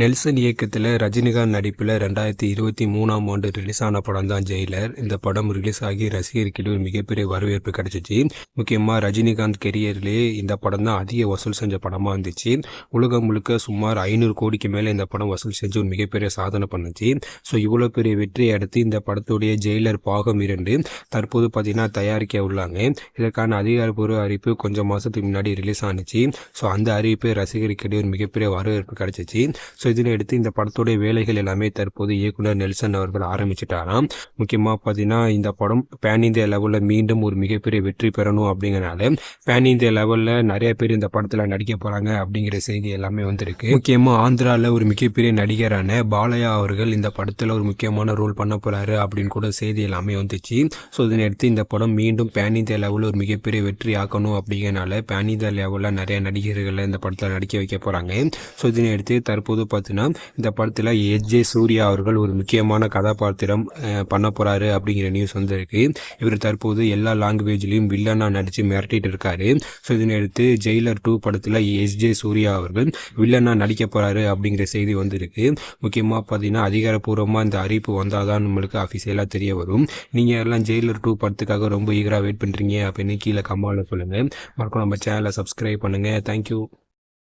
Nelson இயக்கத்தில் ரஜினிகாந்த் நடிப்பில் 2023ஆம் ஆண்டு ரிலீஸ் ஆன படம் தான் ஜெயிலர். இந்த படம் ரிலீஸ் ஆகி ரசிகர்கிட்ட ஒரு மிகப்பெரிய வரவேற்பு கிடைச்சிச்சு. முக்கியமாக ரஜினிகாந்த் கெரியர்லேயே இந்த படம் தான் அதிக வசூல் செஞ்ச படமாக இருந்துச்சு. உலகம் முழுக்க சுமார் 500 கோடிக்கு மேலே இந்த படம் வசூல் செஞ்சு ஒரு மிகப்பெரிய சாதனை பண்ணுச்சு. ஸோ இவ்வளோ பெரிய வெற்றியை அடுத்து இந்த படத்துடைய ஜெயிலர் பாகம் 2 தற்போது பார்த்தீங்கன்னா தயாரிக்க உள்ளாங்க. இதற்கான அதிகாரப்பூர்வ அறிவிப்பு கொஞ்சம் மாதத்துக்கு முன்னாடி ரிலீஸ் ஆனிச்சு. ஸோ அந்த அறிவிப்பு ரசிகர்கிட்ட ஒரு மிகப்பெரிய வரவேற்பு கிடைச்சிச்சு. ஸோ இதனை எடுத்து இந்த படத்துடைய வேலைகள் எல்லாமே தற்போது இயக்குனர் நெல்சன் அவர்கள் ஆரம்பிச்சிட்டாராம். முக்கியமாக பார்த்தீங்கன்னா இந்த படம் பேன் இந்தியா லெவலில் மீண்டும் ஒரு மிகப்பெரிய வெற்றி பெறணும் அப்படிங்கிறனால பேன் இந்தியா லெவலில் நிறைய பேர் இந்த படத்தில் நடிக்க போகிறாங்க அப்படிங்கிற செய்தி எல்லாமே வந்திருக்கு. முக்கியமாக ஆந்திராவில் ஒரு மிகப்பெரிய நடிகரான பாலையா அவர்கள் இந்த படத்தில் ஒரு முக்கியமான ரோல் பண்ண போகிறாரு அப்படின்னு கூட செய்தி எல்லாமே வந்துச்சு. ஸோ இதனை எடுத்து இந்த படம் மீண்டும் பேன் இந்தியா லெவலில் ஒரு மிகப்பெரிய வெற்றி ஆக்கணும் அப்படிங்கிறனால பேன் இந்தியா லெவலில் நிறைய நடிகர்களை இந்த படத்தில் நடிக்க வைக்க போகிறாங்க. ஸோ இதனை எடுத்து தற்போது பார்த்தீங்கன்னா இந்த படத்தில் எஸ்.ஜே. சூர்யா அவர்கள் ஒரு முக்கியமான கதாபாத்திரம் பண்ண போகிறாரு அப்படிங்கிற நியூஸ் வந்திருக்கு. இவர் தற்போது எல்லா லாங்குவேஜ்லையும் வில்லனா நடித்து மிரட்டிட்டு இருக்காரு. ஸோ இதனை எடுத்து ஜெயிலர் 2 படத்தில் எஸ்.ஜே. சூர்யா அவர்கள் வில்லனா நடிக்க போகிறாரு அப்படிங்கிற செய்தி வந்திருக்கு. முக்கியமாக பார்த்தீங்கன்னா அதிகாரப்பூர்வமாக இந்த அறிவிப்பு வந்தால் தான் நம்மளுக்கு அஃபிஷியலாக தெரிய வரும். நீங்கள் எல்லாம் ஜெயிலர் 2 படத்துக்காக ரொம்ப ஈகராக வெயிட் பண்ணுறீங்க அப்படின்னு கீழே கமெண்ட்ல சொல்லுங்கள். மறக்காம நம்ம சேனலை சப்ஸ்கிரைப் பண்ணுங்கள். தேங்க்யூ.